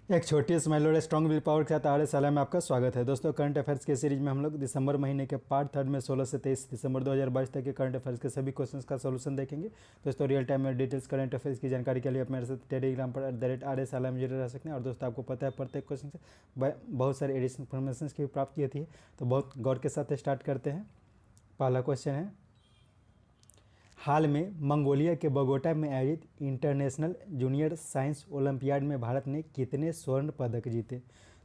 एक छोटी स्माइल और स्ट्रॉन्ग विल पावर के साथ आर्य साला में आपका स्वागत है। दोस्तों, करंट अफेयर्स के सीरीज में हम लोग दिसंबर महीने के पार्ट थर्ड में 16 से 23 दिसंबर 2022 तक के करंट अफेयर्स के सभी क्वेश्चंस का सॉल्यूशन देखेंगे। दोस्तों, रियल टाइम में डिटेल्स करंट अफेयर्स की जानकारी के लिए आप मेरे साथ टेलीग्राम पर @आर्य साला में जुड़े रह सकते हैं। और दोस्तों, आपको पता है प्रत्येक क्वेश्चन से बहुत सारे एडिशनल इन्फॉर्मेशन की प्राप्ति होती है, तो बहुत गौर के साथ स्टार्ट करते हैं। पहला क्वेश्चन है, हाल में मंगोलिया के बोगोटा में आयोजित इंटरनेशनल जूनियर साइंस ओलंपियाड में भारत ने कितने स्वर्ण पदक जीते?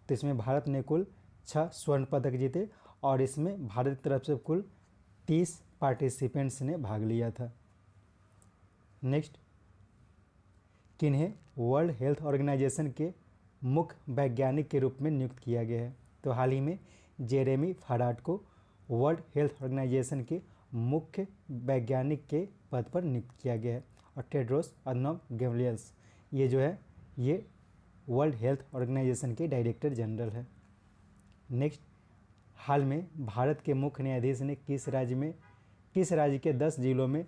तो इसमें भारत ने कुल 6 स्वर्ण पदक जीते और इसमें भारत की तरफ से कुल 30 पार्टिसिपेंट्स ने भाग लिया था। नेक्स्ट, किन्हें वर्ल्ड हेल्थ ऑर्गेनाइजेशन के मुख्य वैज्ञानिक के रूप में नियुक्त किया गया है? तो हाल ही में जेरेमी फराट को वर्ल्ड हेल्थ ऑर्गेनाइजेशन के मुख्य वैज्ञानिक के पद पर नियुक्त किया गया है। और टेड्रोस अदनॉम गेब्रियल्स ये जो है ये वर्ल्ड हेल्थ ऑर्गेनाइजेशन के डायरेक्टर जनरल है। नेक्स्ट, हाल में भारत के मुख्य न्यायाधीश ने किस राज्य के 10 जिलों में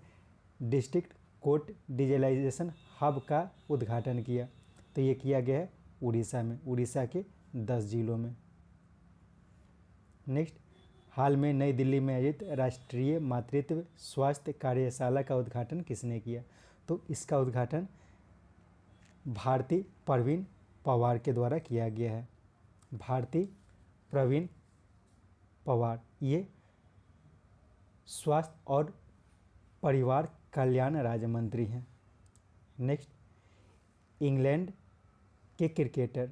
डिस्ट्रिक्ट कोर्ट डिजिटलाइजेशन हब का उद्घाटन किया? तो ये किया गया है उड़ीसा में, उड़ीसा के 10 जिलों में। नेक्स्ट, हाल में नई दिल्ली में आयोजित राष्ट्रीय मातृत्व स्वास्थ्य कार्यशाला का उद्घाटन किसने किया? तो इसका उद्घाटन भारती प्रवीण पवार के द्वारा किया गया है। भारती प्रवीण पवार ये स्वास्थ्य और परिवार कल्याण राज्य मंत्री हैं। नेक्स्ट, इंग्लैंड के क्रिकेटर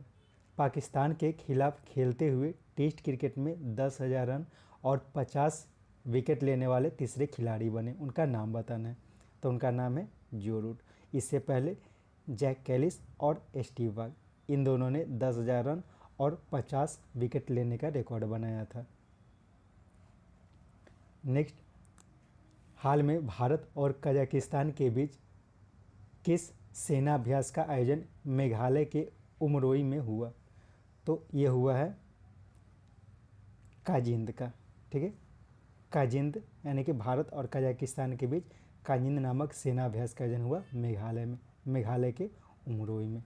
पाकिस्तान के खिलाफ खेलते हुए टेस्ट क्रिकेट में 10,000 रन और 50 विकेट लेने वाले तीसरे खिलाड़ी बने। उनका नाम बताना है। तो उनका नाम है जो रूट। इससे पहले जैक कैलिस और स्टीव वाग, इन दोनों ने 10,000 रन और 50 विकेट लेने का रिकॉर्ड बनाया था। नेक्स्ट, हाल में भारत और कजाकिस्तान के बीच किस सेनाभ्यास का आयोजन मेघालय के उमरोई में हुआ? तो ये हुआ है काजिंद का। ठीक है, काजिंद यानी कि भारत और कजाकिस्तान के बीच काजिंद नामक सेनाभ्यास का आयोजन हुआ मेघालय में, मेघालय के उमरोई में।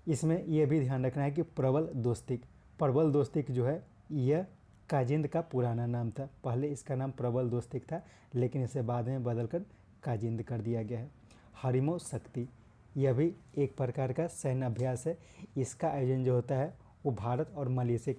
इसमें यह भी ध्यान रखना है कि प्रबल दोस्तिक जो है यह काजिंद का पुराना नाम था। पहले इसका नाम प्रबल दोस्तिक था, लेकिन इसे बाद में बदलकर काजिंद कर दिया गया है। हरिमो शक्ति यह भी एक प्रकार का सैन्य अभ्यास है। इसका आयोजन जो होता है वो भारत और मलेशिया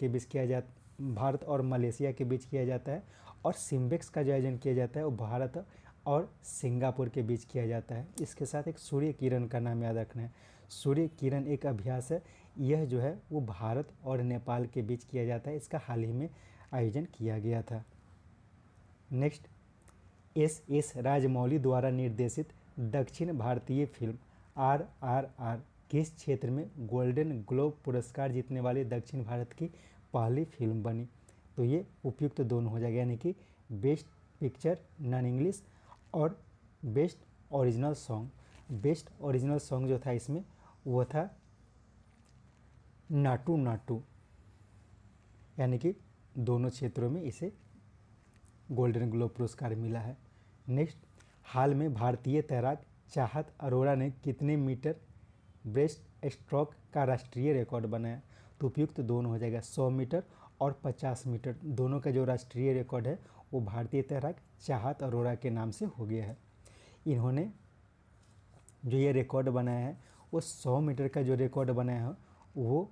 के बीच किया जाता है। और सिम्बेक्स का जो आयोजन किया जाता है वो भारत और सिंगापुर के बीच किया जाता है। इसके साथ एक सूर्य किरण का नाम याद रखना है। सूर्य किरण एक अभ्यास है, यह जो है वो भारत और नेपाल के बीच किया जाता है। इसका हाल ही में आयोजन किया गया था। नेक्स्ट, एस राजमौली द्वारा निर्देशित दक्षिण भारतीय फिल्म RRR किस क्षेत्र में गोल्डन ग्लोब पुरस्कार जीतने वाली दक्षिण भारत की पहली फिल्म बनी? तो ये उपयुक्त दोनों हो जाएगा, यानी कि बेस्ट पिक्चर नॉन इंग्लिश और best original song. Best original song जो था इसमें वो था नाटू नाटू, यानी कि दोनों क्षेत्रों में इसे गोल्डन ग्लोब पुरस्कार मिला है। नेक्स्ट, हाल में भारतीय तैराक चाहत अरोड़ा ने कितने मीटर ब्रेस्ट स्ट्रोक का राष्ट्रीय रिकॉर्ड बनाया? तो उपयुक्त दोनों हो जाएगा, 100 मीटर और 50 मीटर। दोनों का जो राष्ट्रीय रिकॉर्ड है वो भारतीय तैराक चाहत अरोड़ा के नाम से हो गया है। इन्होंने जो ये रिकॉर्ड बनाया है वो 100 मीटर का जो रिकॉर्ड बनाया है वो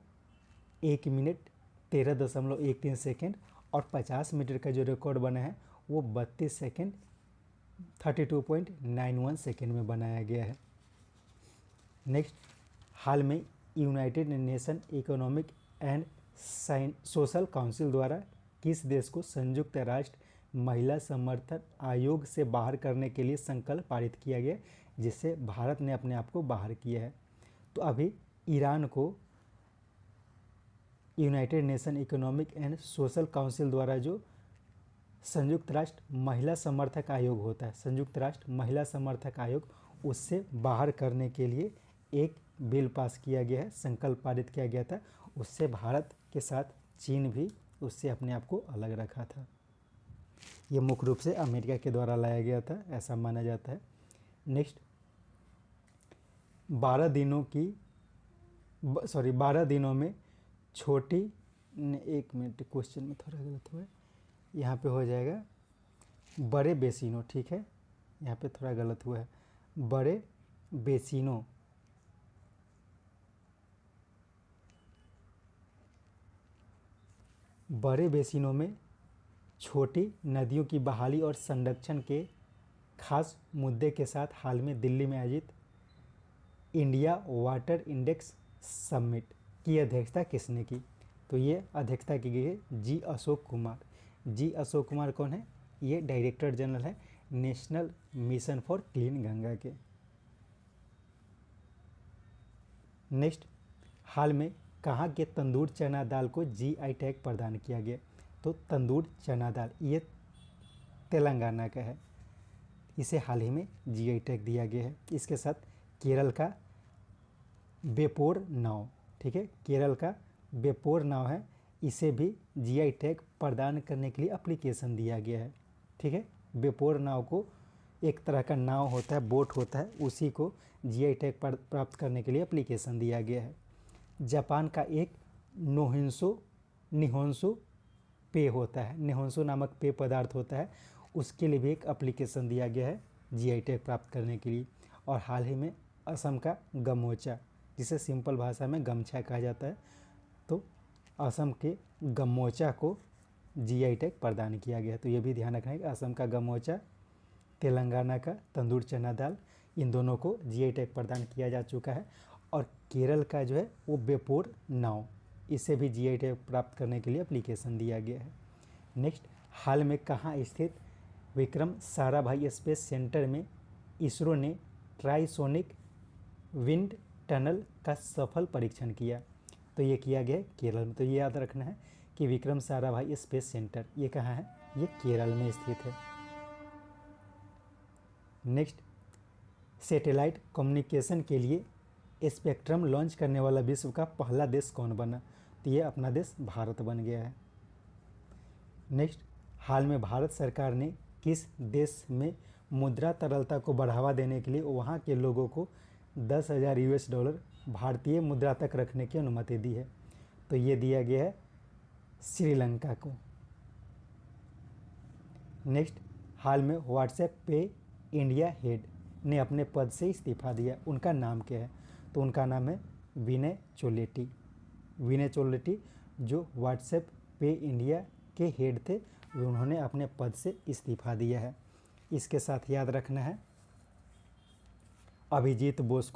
1 मिनट 13.13 सेकेंड और 50 मीटर का जो रिकॉर्ड बना है वो 32 सेकेंड 32.91 सेकेंड में बनाया गया है। नेक्स्ट, हाल में United nation economic and social council द्वारा किस देश को संयुक्त राष्ट्र महिला समर्थन आयोग से बाहर करने के लिए संकल्प पारित किया गया, जिससे भारत ने अपने आप को बाहर किया है? तो अभी ईरान को United nation economic and social council द्वारा जो संयुक्त राष्ट्र महिला समर्थक आयोग होता है, संयुक्त राष्ट्र महिला समर्थक आयोग, उससे बाहर करने के लिए एक बिल पास किया गया है, संकल्प पारित किया गया था। उससे भारत के साथ चीन भी उससे अपने आप को अलग रखा था। ये मुख्य रूप से अमेरिका के द्वारा लाया गया था, ऐसा माना जाता है। नेक्स्ट, 12 दिनों की सॉरी 12 दिनों में छोटी, एक मिनट क्वेश्चन में थोड़ा गलत हुआ है, यहाँ पे हो जाएगा बड़े बेसिनों, ठीक है, यहाँ पे थोड़ा गलत हुआ है, बड़े बेसिनों में छोटी नदियों की बहाली और संरक्षण के खास मुद्दे के साथ हाल में दिल्ली में आयोजित इंडिया वाटर इंडेक्स समिट की अध्यक्षता किसने की? तो ये अध्यक्षता की गई है जी अशोक कुमार। जी अशोक कुमार कौन है? ये डायरेक्टर जनरल है national mission for clean Ganga के। नेक्स्ट, हाल में कहाँ के तंदूर चना दाल को जीआई टैग प्रदान किया गया? तो तंदूर चना दाल ये तेलंगाना का है, इसे हाल ही में जीआई टैग दिया गया है। इसके साथ केरल का बेपोर नाव, ठीक है, केरल का बेपोर नाव है, इसे भी जीआई टैग प्रदान करने के लिए एप्लीकेशन दिया गया है, ठीक है। बेपोर नाव को एक तरह का नाव होता है, बोट होता है, उसी को जीआई टैग प्राप्त करने के लिए एप्लीकेशन दिया गया है। जापान का एक निहोंसु पेय होता है, निहोंसु नामक पेय पदार्थ होता है, उसके लिए भी एक एप्लीकेशन दिया गया है जीआई टैग प्राप्त करने के लिए। और हाल ही में असम का गमोचा, जिसे सिंपल भाषा में गमछा कहा जाता है, तो असम के गमोचा को जीआई टैग प्रदान किया गया है। तो ये भी ध्यान रखना है कि असम का गमोचा, तेलंगाना का तंदूर चना दाल, इन दोनों को जीआई टैग प्रदान किया जा चुका है। और केरल का जो है वो बेपोर नाव, इसे भी जीआई टैग प्राप्त करने के लिए एप्लीकेशन दिया गया है। नेक्स्ट, हाल में कहाँ स्थित विक्रम साराभाई स्पेस सेंटर में इसरो ने ट्राइसोनिक विंड टनल का सफल परीक्षण किया? तो ये किया गया केरल में। तो ये याद रखना है कि विक्रम साराभाई स्पेस सेंटर ये कहाँ है? ये केरल में स्थित है। नेक्स्ट, सैटेलाइट कम्युनिकेशन के लिए स्पेक्ट्रम लॉन्च करने वाला विश्व का पहला देश कौन बना? तो ये अपना देश भारत बन गया है। नेक्स्ट, हाल में भारत सरकार ने किस देश में मुद्रा तरलता को बढ़ावा देने के लिए वहाँ के लोगों को 10,000 US$ भारतीय मुद्रा तक रखने की अनुमति दी है? तो ये दिया गया है श्रीलंका को। नेक्स्ट, हाल में व्हाट्सएप पे इंडिया हेड ने अपने पद से इस्तीफा दिया, उनका नाम क्या है? तो उनका नाम है विनय चोलेटी। विनय चोलेटी जो व्हाट्सएप पे इंडिया के हेड थे, उन्होंने अपने पद से इस्तीफा दिया है। इसके साथ याद रखना है अभिजीत बोस,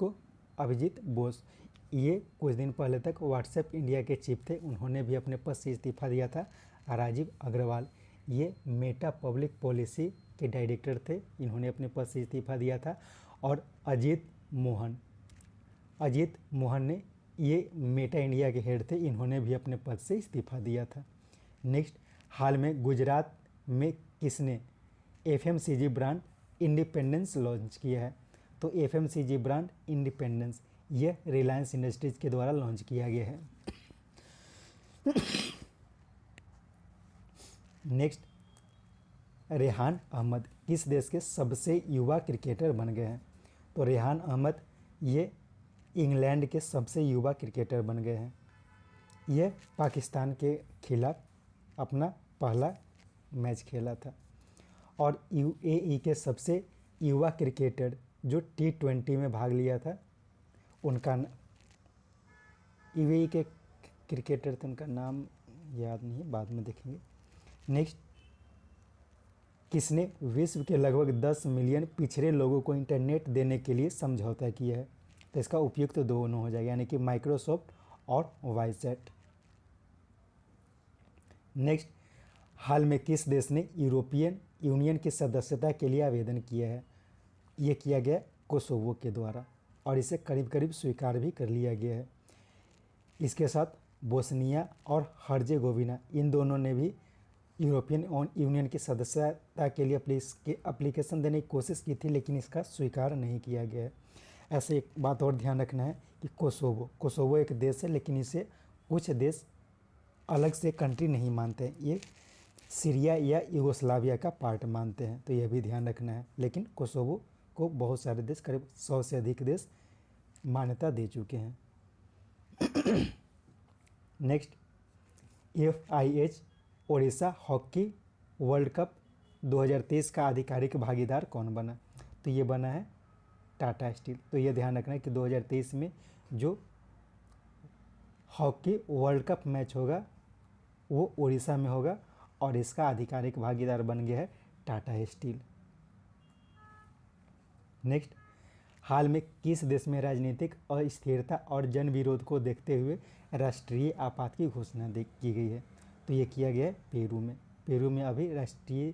ये कुछ दिन पहले तक व्हाट्सएप इंडिया के चीफ थे, उन्होंने भी अपने पद से इस्तीफा दिया था। राजीव अग्रवाल, ये मेटा पब्लिक पॉलिसी के डायरेक्टर थे, इन्होंने अपने पद से इस्तीफा दिया था। और अजीत मोहन ने, ये मेटा इंडिया के हेड थे, इन्होंने भी अपने पद से इस्तीफा दिया था। नेक्स्ट, हाल में गुजरात में किसने FMCG ब्रांड इंडिपेंडेंस लॉन्च किया है? तो FMCG ब्रांड इंडिपेंडेंस यह रिलायंस इंडस्ट्रीज के द्वारा लॉन्च किया गया है। नेक्स्ट, रेहान अहमद किस देश के सबसे युवा क्रिकेटर बन गए हैं? तो रेहान अहमद ये इंग्लैंड के सबसे युवा क्रिकेटर बन गए हैं। यह पाकिस्तान के खिलाफ अपना पहला मैच खेला था। और UAE के सबसे युवा क्रिकेटर जो T20 में भाग लिया था, उनका UAE के क्रिकेटर थे, उनका नाम याद नहीं है, बाद में देखेंगे। नेक्स्ट, किसने विश्व के लगभग 10 मिलियन पिछड़े लोगों को इंटरनेट देने के लिए समझौता किया है? तो इसका उपयुक्त तो दोनों हो जाएगा, यानी कि माइक्रोसॉफ्ट और वाईसेट। नेक्स्ट, हाल में किस देश ने यूरोपियन यूनियन की सदस्यता के लिए आवेदन किया है? ये किया गया कोसोवो के द्वारा, और इसे करीब करीब स्वीकार भी कर लिया गया है। इसके साथ बोस्निया और हर्जेगोविना, इन दोनों ने भी यूरोपियन यूनियन की सदस्यता के लिए एप्लीकेशन देने की कोशिश की थी, लेकिन इसका स्वीकार नहीं किया गया है। ऐसे एक बात और ध्यान रखना है कि कोसोवो एक देश है, लेकिन इसे कुछ देश अलग से कंट्री नहीं मानते हैं, ये सीरिया या यूगोस्लाविया का पार्ट मानते हैं, तो यह भी ध्यान रखना है। लेकिन कोसोवो को बहुत सारे देश, करीब 100 से अधिक देश मान्यता दे चुके हैं। Next, FIH Odisha hockey world cup 2023 का आधिकारिक भागीदार कौन बना? तो ये बना है टाटा स्टील। तो ये ध्यान रखना है कि 2023 में जो हॉकी वर्ल्ड कप मैच होगा वो उड़ीसा में होगा और इसका आधिकारिक भागीदार बन गया है टाटा स्टील। नेक्स्ट, हाल में किस देश में राजनीतिक अस्थिरता और जन विरोध को देखते हुए राष्ट्रीय आपात की घोषणा की गई है? तो ये किया गया है पेरू में। पेरू में अभी राष्ट्रीय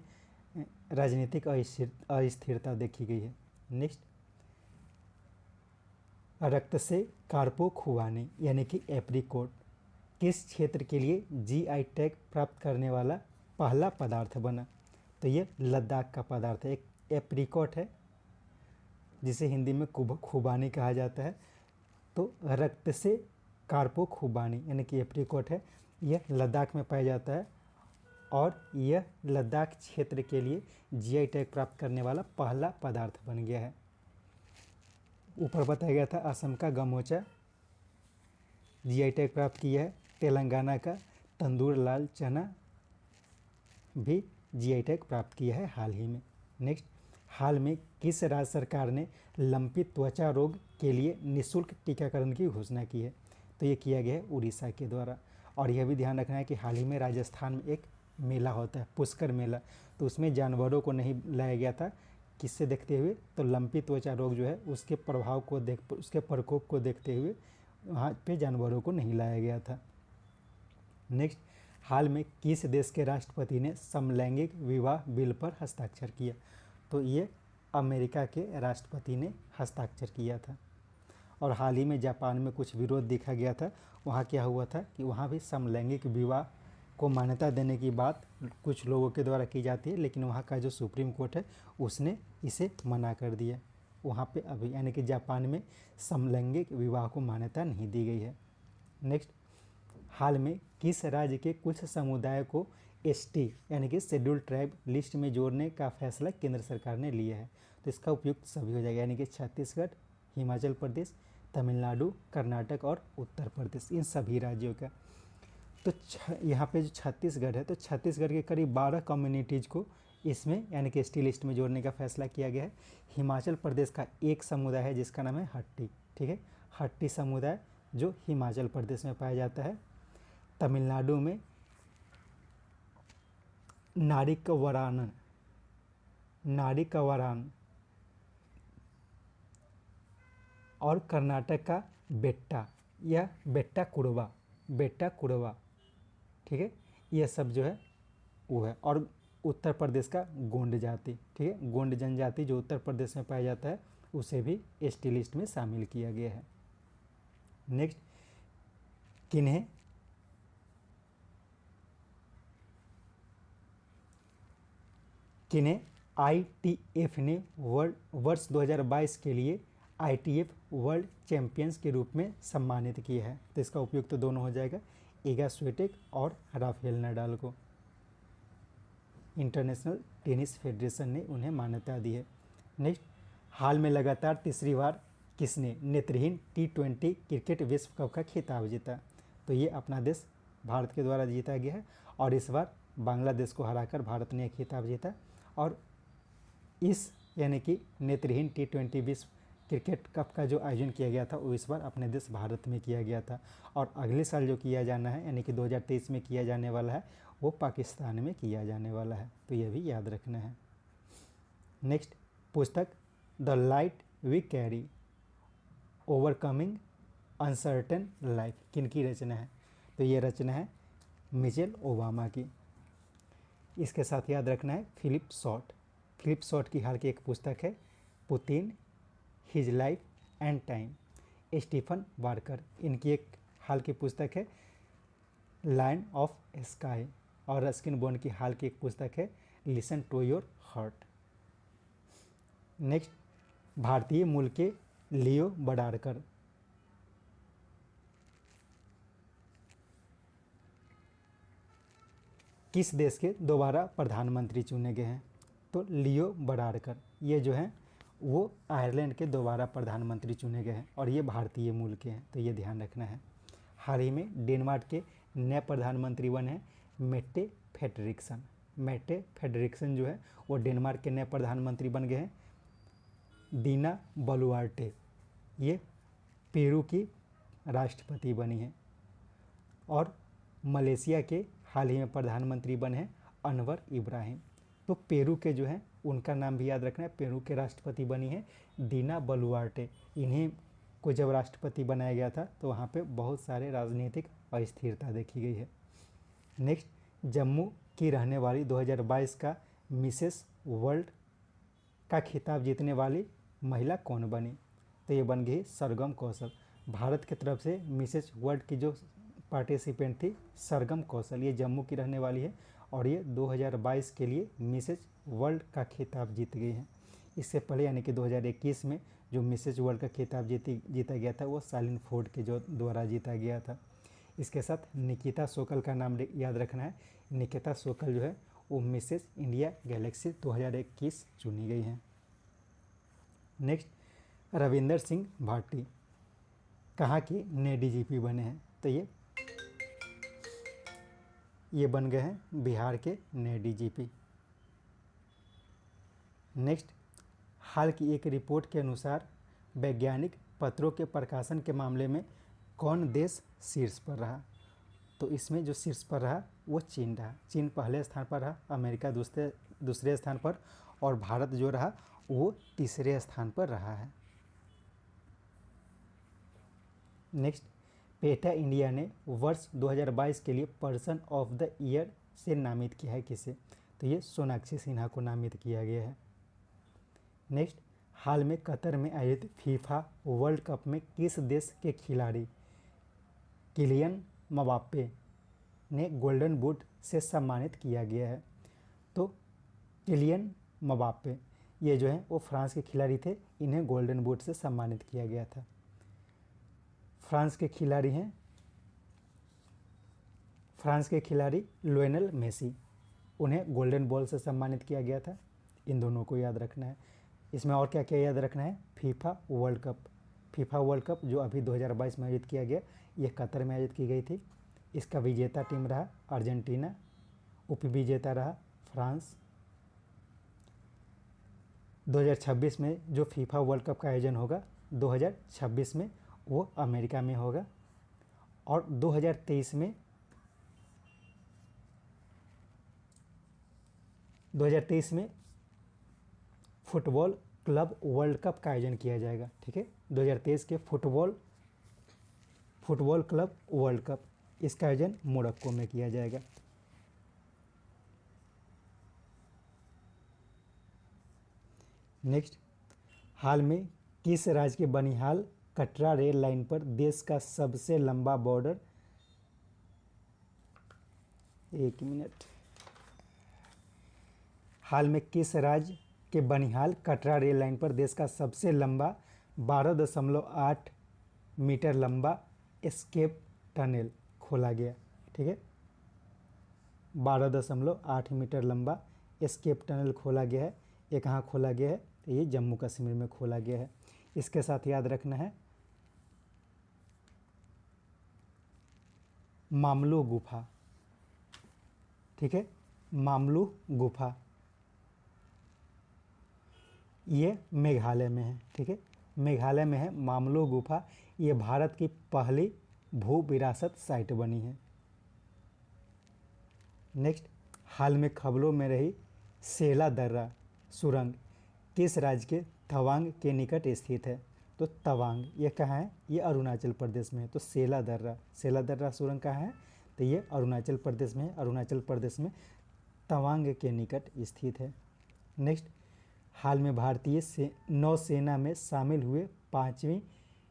राजनीतिक अस्थिरता देखी गई है। नेक्स्ट, रक्त से कार्पो खुबानी यानी कि एप्रिकॉट किस क्षेत्र के लिए GI टैग प्राप्त करने वाला पहला पदार्थ बना? तो ये लद्दाख का पदार्थ है, एक एप्रिकॉट है जिसे हिंदी में खुबानी कहा जाता है। तो रक्त से कार्पो खुबानी यानी कि एप्रिकॉट है, यह लद्दाख में पाया जाता है और यह लद्दाख क्षेत्र के लिए GI टैग प्राप्त करने वाला पहला पदार्थ बन गया है। ऊपर बताया गया था असम का गमोचा GI टैग प्राप्त किया है। तेलंगाना का तंदूर लाल चना भी GI टैग प्राप्त किया है हाल ही में। नेक्स्ट, हाल में किस राज्य सरकार ने लंपी त्वचा रोग के लिए निःशुल्क टीकाकरण की घोषणा की है? तो ये किया गया है उड़ीसा के द्वारा। और यह भी ध्यान रखना है कि हाल ही में राजस्थान में एक मेला होता है, पुष्कर मेला, तो उसमें जानवरों को नहीं लाया गया था। किससे देखते हुए? तो लंपी त्वचा रोग जो है उसके प्रभाव को उसके प्रकोप को देखते हुए वहाँ पे जानवरों को नहीं लाया गया था। नेक्स्ट, हाल में किस देश के राष्ट्रपति ने समलैंगिक विवाह बिल पर हस्ताक्षर किया? तो ये अमेरिका के राष्ट्रपति ने हस्ताक्षर किया था। और हाल ही में जापान में कुछ विरोध देखा गया था। वहाँ क्या हुआ था कि वहाँ भी समलैंगिक विवाह को मान्यता देने की बात कुछ लोगों के द्वारा की जाती है, लेकिन वहाँ का जो सुप्रीम कोर्ट है उसने इसे मना कर दिया। वहाँ पे अभी यानी कि जापान में समलैंगिक विवाह को मान्यता नहीं दी गई है। नेक्स्ट, हाल में किस राज्य के कुछ समुदाय को ST यानी कि शेड्यूल्ड ट्राइब लिस्ट में जोड़ने का फैसला केंद्र सरकार ने लिया है? तो इसका उपयुक्त सभी हो जाएगा, यानी कि छत्तीसगढ़, हिमाचल प्रदेश, तमिलनाडु, कर्नाटक और उत्तर प्रदेश, इन सभी राज्यों का। तो यहाँ पे जो छत्तीसगढ़ है, तो छत्तीसगढ़ के करीब 12 कम्युनिटीज़ को इसमें यानी कि ST लिस्ट में जोड़ने का फैसला किया गया है। हिमाचल प्रदेश का एक समुदाय है जिसका नाम है हट्टी, ठीक है, हट्टी समुदाय जो हिमाचल प्रदेश में पाया जाता है। तमिलनाडु में नारिकवरान और कर्नाटक का बेट्टा या बेट्टा कुड़वा, ठीक है, यह सब जो है वो है। और उत्तर प्रदेश का गोंड जाति, ठीक है, गोंड जनजाति जो उत्तर प्रदेश में पाया जाता है उसे भी ST लिस्ट में शामिल किया गया है। नेक्स्ट, किन्हें ITF ने वर्ष 2022 के लिए ITF वर्ल्ड चैंपियंस के रूप में सम्मानित किया है? तो इसका उपयुक्त तो दोनों हो जाएगा, इगा स्वियाटेक और राफेल नडाल को। इंटरनेशनल टेनिस फेडरेशन ने उन्हें मान्यता दी है। नेक्स्ट, हाल में लगातार तीसरी बार किसने नेत्रहीन T20 क्रिकेट विश्व कप का खिताब जीता? तो ये अपना देश भारत के द्वारा जीता गया है और इस बार बांग्लादेश को हराकर भारत ने खिताब जीता। और इस यानी कि नेत्रहीन T20 विश्व क्रिकेट कप का जो आयोजन किया गया था वो इस बार अपने देश भारत में किया गया था और अगले साल जो किया जाना है यानी कि 2023 में किया जाने वाला है वो पाकिस्तान में किया जाने वाला है, तो यह भी याद रखना है। नेक्स्ट, पुस्तक the light we carry overcoming uncertain life किन की रचना है? तो ये रचना है मिशेल ओबामा की। इसके साथ याद रखना है फिलिप शॉर्ट की हाल की एक पुस्तक है Putin his life and time. Stephen Barker, इनकी एक हाल की पुस्तक है लाइन ऑफ स्काई। और रस्किन बॉन्ड की हाल की एक पुस्तक है listen to your heart. Next, भारतीय मूल के लियो बडारकर किस देश के दोबारा प्रधानमंत्री चुने गए हैं? तो लियो बडारकर ये जो हैं वो आयरलैंड के दोबारा प्रधानमंत्री चुने गए हैं और ये भारतीय मूल के हैं, तो ये ध्यान रखना है। हाल ही में डेनमार्क के नए प्रधानमंत्री बने हैं मेट्टे फ्रेडरिक्सन। मेट्टे फ्रेडरिक्सन जो है वो डेनमार्क के नए प्रधानमंत्री बन गए हैं। दीना बलुआर्टे ये पेरू की राष्ट्रपति बनी है। और मलेशिया के हाल ही में प्रधानमंत्री बने हैं अनवर इब्राहिम। तो पेरू के जो है उनका नाम भी याद रखना है। पेरू के राष्ट्रपति बनी है दीना बलुआर्टे। इन्हें को जब राष्ट्रपति बनाया गया था तो वहाँ पे बहुत सारे राजनीतिक अस्थिरता देखी गई है। नेक्स्ट, जम्मू की रहने वाली 2022 का मिसेस वर्ल्ड का खिताब जीतने वाली महिला कौन बनी? तो ये बन गई सरगम कौशल। भारत की तरफ से मिसेस वर्ल्ड की जो पार्टिसिपेंट थी सरगम कौशल, ये जम्मू की रहने वाली है और ये 2022 के लिए मिसेस वर्ल्ड का खिताब जीत गई हैं। इससे पहले यानी कि 2021 में जो मिसेस वर्ल्ड का खिताब जीता गया था वो सालिन फोर्ड के जो द्वारा जीता गया था। इसके साथ निकिता सोकल का नाम याद रखना है। निकिता सोकल जो है वो मिसेस इंडिया गैलेक्सी 2021 चुनी गई हैं। नेक्स्ट, रविंदर सिंह भाटी कहाँ के नए डीजीपी बने हैं? तो ये बन गए हैं बिहार के नए डीजीपी। नेक्स्ट, हाल की एक रिपोर्ट के अनुसार वैज्ञानिक पत्रों के प्रकाशन के मामले में कौन देश शीर्ष पर रहा? तो इसमें जो शीर्ष पर रहा वो चीन रहा। चीन पहले स्थान पर रहा, अमेरिका दूसरे स्थान पर और भारत जो रहा वो तीसरे स्थान पर रहा है। नेक्स्ट, पेटा इंडिया ने वर्ष 2022 के लिए पर्सन ऑफ द ईयर से नामित किया है किसे? तो ये सोनाक्षी सिन्हा को नामित किया गया है। नेक्स्ट, हाल में कतर में आयोजित फीफा वर्ल्ड कप में किस देश के खिलाड़ी किलियन मबाप्पे ने गोल्डन बूट से सम्मानित किया गया है? तो किलियन मबाप्पे ये जो है वो फ्रांस के खिलाड़ी थे, इन्हें गोल्डन बूट से सम्मानित किया गया था। फ्रांस के खिलाड़ी लियोनेल मेसी, उन्हें गोल्डन बॉल से सम्मानित किया गया था। इन दोनों को याद रखना है। इसमें और क्या क्या याद रखना है? फीफा वर्ल्ड कप जो अभी 2022 में आयोजित किया गया, ये कतर में आयोजित की गई थी। इसका विजेता टीम रहा अर्जेंटीना, उपविजेता रहा फ्रांस। 2026 में जो फीफा वर्ल्ड कप का आयोजन होगा 2026 में वो अमेरिका में होगा। और 2023 में फुटबॉल क्लब वर्ल्ड कप का आयोजन किया जाएगा। ठीक है, 2023 के फुटबॉल क्लब वर्ल्ड कप, इसका आयोजन मोरक्को में किया जाएगा। नेक्स्ट, हाल में किस राज्य के बनिहाल कटरा रेल लाइन पर देश का सबसे लंबा बॉर्डर, एक मिनट, हाल में किस राज्य के बनिहाल कटरा रेल लाइन पर देश का सबसे लंबा 12.8 मीटर लंबा एस्केप टनल खोला गया? ठीक है, 12.8 मीटर लंबा एस्केप टनल खोला गया है। ये कहाँ खोला गया है? तो ये जम्मू कश्मीर में खोला गया है। इसके साथ याद रखना है मामलू गुफा। ठीक है, मामलू गुफा ये मेघालय में है। ठीक है, मेघालय में है मामलू गुफा। ये भारत की पहली भू विरासत साइट बनी है। नेक्स्ट, हाल में खबरों में रही सेला दर्रा सुरंग किस राज्य के तवांग के निकट स्थित है? तो तवांग ये कहाँ है? ये अरुणाचल प्रदेश में है। तो सेला दर्रा सुरंग कहाँ है? तो ये अरुणाचल प्रदेश में है। अरुणाचल प्रदेश में तवांग के निकट स्थित है। नेक्स्ट, हाल में भारतीय नौसेना में शामिल हुए 5वीं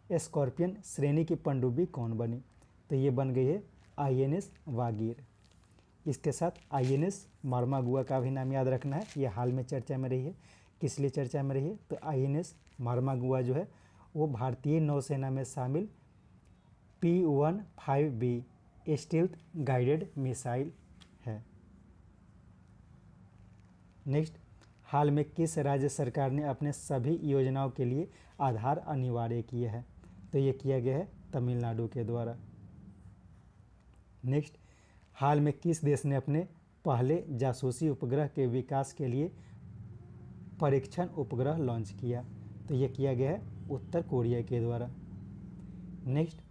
स्कॉर्पियन श्रेणी की पनडुब्बी कौन बनी? तो ये बन गई है INS वागीर। इसके साथ INS मार्मागुआ का भी नाम याद रखना है। ये हाल में चर्चा में रही है। किस लिए चर्चा में रही है? तो INS मार्मागुआ जो है वो भारतीय नौसेना में शामिल P-15B स्टील्थ गाइडेड मिसाइल है। नेक्स्ट, हाल में किस राज्य सरकार ने अपने सभी योजनाओं के लिए आधार अनिवार्य किया है? तो ये किया गया है तमिलनाडु के द्वारा। नेक्स्ट, हाल में किस देश ने अपने पहले जासूसी उपग्रह के विकास के लिए परीक्षण उपग्रह लॉन्च किया? तो ये किया गया है उत्तर कोरिया के द्वारा। नेक्स्ट,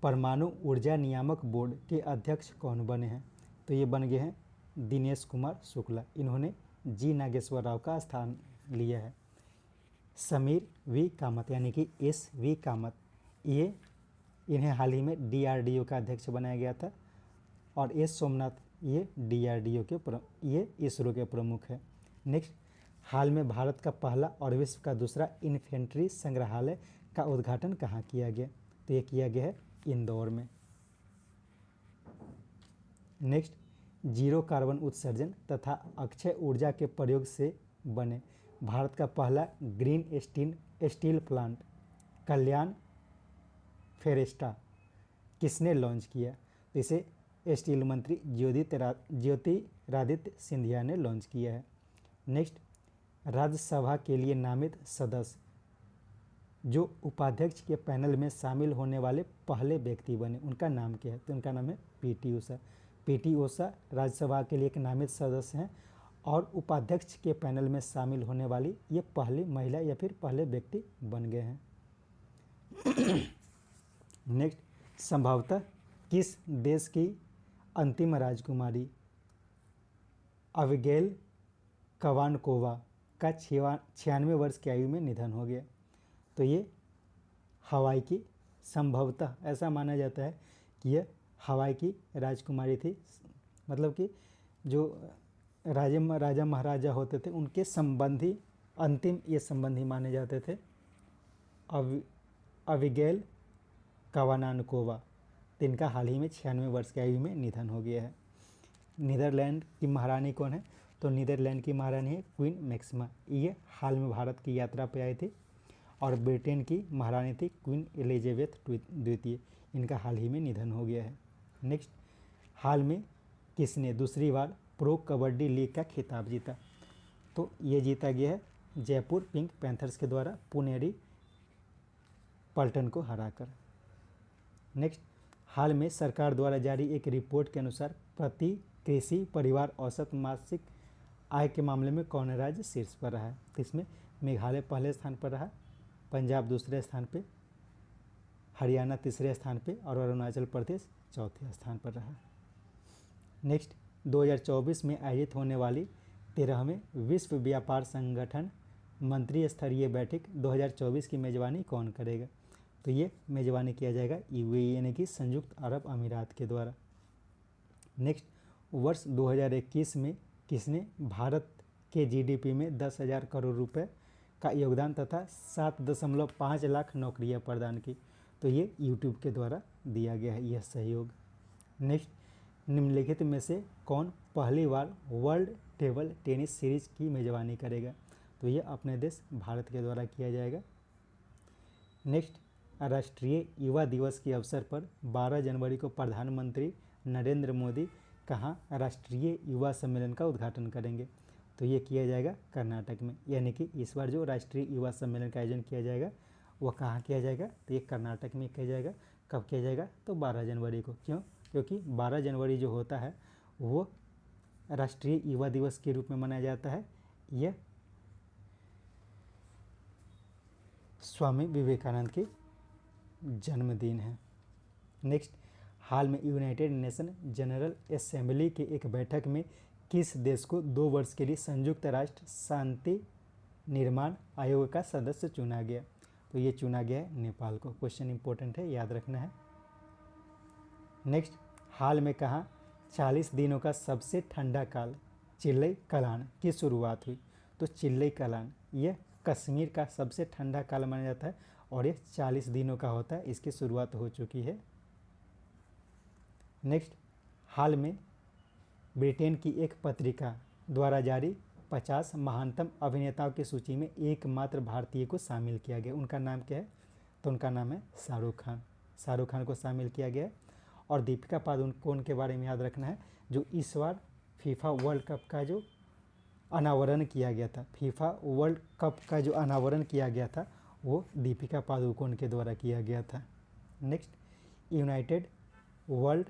परमाणु ऊर्जा नियामक बोर्ड के अध्यक्ष कौन बने हैं? तो ये बन गए हैं दिनेश कुमार शुक्ला। इन्होंने जी नागेश्वर राव का स्थान लिया है। समीर वी कामत यानी कि एस वी कामत, ये इन्हें हाल ही में DRDO का अध्यक्ष बनाया गया था। और एस सोमनाथ ये DRDO के ये इसरो के प्रमुख है। नेक्स्ट, हाल में भारत का पहला और विश्व का दूसरा इन्फेंट्री संग्रहालय का उद्घाटन कहाँ किया गया? तो ये किया गया है इंदौर में। नेक्स्ट, जीरो कार्बन उत्सर्जन तथा अक्षय ऊर्जा के प्रयोग से बने भारत का पहला ग्रीन स्टील प्लांट कल्याण फेरेस्टा किसने लॉन्च किया? तो इसे स्टील मंत्री ज्योतिरादित्य सिंधिया ने लॉन्च किया है। नेक्स्ट, राज्यसभा के लिए नामित सदस्य जो उपाध्यक्ष के पैनल में शामिल होने वाले पहले व्यक्ति बने, उनका नाम क्या है? तो उनका नाम है PT ऊषा। PT ऊषा राज्यसभा के लिए एक नामित सदस्य हैं और उपाध्यक्ष के पैनल में शामिल होने वाली ये पहली महिला या फिर पहले व्यक्ति बन गए हैं। नेक्स्ट, संभवतः किस देश की अंतिम राजकुमारी अविगेल कवानकोवा का 96 वर्ष की आयु में निधन हो गया? तो ये हवाई की, संभवतः ऐसा माना जाता है कि यह हवाई की राजकुमारी थी। मतलब कि जो राजा महाराजा होते थे उनके संबंधी, अंतिम ये संबंधी माने जाते थे। अविगेल कवानानकोवा, तिनका हाल ही में 96 वर्ष की आयु में निधन हो गया है। नीदरलैंड की महारानी कौन है? तो नीदरलैंड की महारानी है क्वीन मैक्सिमा। ये हाल में भारत की यात्रा पर आई थी। और ब्रिटेन की महारानी थी क्वीन एलिजाबेथ द्वितीय। इनका हाल ही में निधन हो गया है। नेक्स्ट, हाल में किसने दूसरी बार प्रो कबड्डी लीग का खिताब जीता? तो ये जीता गया है जयपुर पिंक पैंथर्स के द्वारा पुनेरी पल्टन को हराकर। नेक्स्ट, हाल में सरकार द्वारा जारी एक रिपोर्ट के अनुसार प्रति कृषि परिवार औसत मासिक आय के मामले में कौन राज्य शीर्ष पर रहा है? तो इसमें मेघालय पहले स्थान पर रहा, पंजाब दूसरे स्थान पे, हरियाणा तीसरे स्थान पे और अरुणाचल प्रदेश चौथे स्थान पर रहा। नेक्स्ट, 2024 में आयोजित होने वाली 13वें विश्व व्यापार संगठन मंत्री स्तरीय बैठक 2024 की मेजबानी कौन करेगा? तो ये मेजबानी किया जाएगा UAE यानी कि संयुक्त अरब अमीरात के द्वारा। नेक्स्ट, वर्ष 2021 में किसने भारत के GDP में 10,000 करोड़ रुपए का योगदान तथा 7.5 लाख नौकरियां प्रदान की? तो ये YouTube के द्वारा दिया गया है यह सहयोग। नेक्स्ट, निम्नलिखित में से कौन पहली बार वर्ल्ड टेबल टेनिस सीरीज की मेजबानी करेगा? तो ये अपने देश भारत के द्वारा किया जाएगा। नेक्स्ट, राष्ट्रीय युवा दिवस के अवसर पर 12 जनवरी को प्रधानमंत्री नरेंद्र मोदी कहाँ राष्ट्रीय युवा सम्मेलन का उद्घाटन करेंगे? तो ये किया जाएगा कर्नाटक में। यानी कि इस बार जो राष्ट्रीय युवा सम्मेलन का आयोजन किया जाएगा वह कहाँ किया जाएगा? तो ये कर्नाटक में किया जाएगा। कब किया जाएगा? तो 12 जनवरी को। क्यों? क्योंकि 12 जनवरी जो होता है वो राष्ट्रीय युवा दिवस के रूप में मनाया जाता है। यह स्वामी विवेकानंद के जन्मदिन है। नेक्स्ट, हाल में यूनाइटेड नेशन जनरल असेंबली की एक बैठक में किस देश को 2 वर्ष के लिए संयुक्त राष्ट्र शांति निर्माण आयोग का सदस्य चुना गया? तो ये चुना गया है नेपाल को। क्वेश्चन इंपॉर्टेंट है, याद रखना है। नेक्स्ट, हाल में कहाँ 40 दिनों का सबसे ठंडा काल चिल्लई कलान की शुरुआत हुई? तो चिल्लई कलान यह कश्मीर का सबसे ठंडा काल माना जाता है और ये 40 दिनों का होता है। इसकी शुरुआत हो चुकी है। नेक्स्ट, हाल में ब्रिटेन की एक पत्रिका द्वारा जारी 50 महानतम अभिनेताओं की सूची में एकमात्र भारतीय को शामिल किया गया। उनका नाम क्या है? तो उनका नाम है शाहरुख खान। शाहरुख खान को शामिल किया गया। और दीपिका पादुकोण के बारे में याद रखना है, जो इस बार फीफा वर्ल्ड कप का जो अनावरण किया गया था, फीफा वर्ल्ड कप का जो अनावरण किया गया था वो दीपिका पादुकोण के द्वारा किया गया था। Next, United world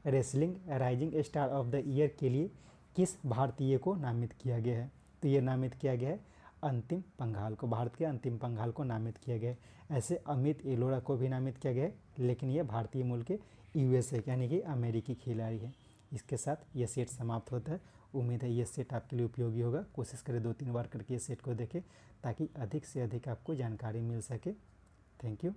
wrestling rising star of the year के लिए किस भारतीय को नामित किया गया है? तो ये नामित किया गया है अंतिम पंघाल को, भारत के अंतिम पंघाल को नामित किया गया है। ऐसे अमित एलोरा को भी नामित किया गया है, लेकिन ये भारतीय मूल के यूएसए यानी कि अमेरिकी खिलाड़ी है। इसके साथ ये सेट समाप्त होता है। उम्मीद है ये सेट आपके लिए उपयोगी होगा। कोशिश करें 2-3 बार करके ये सेट को देखें ताकि अधिक से अधिक आपको जानकारी मिल सके। Thank you.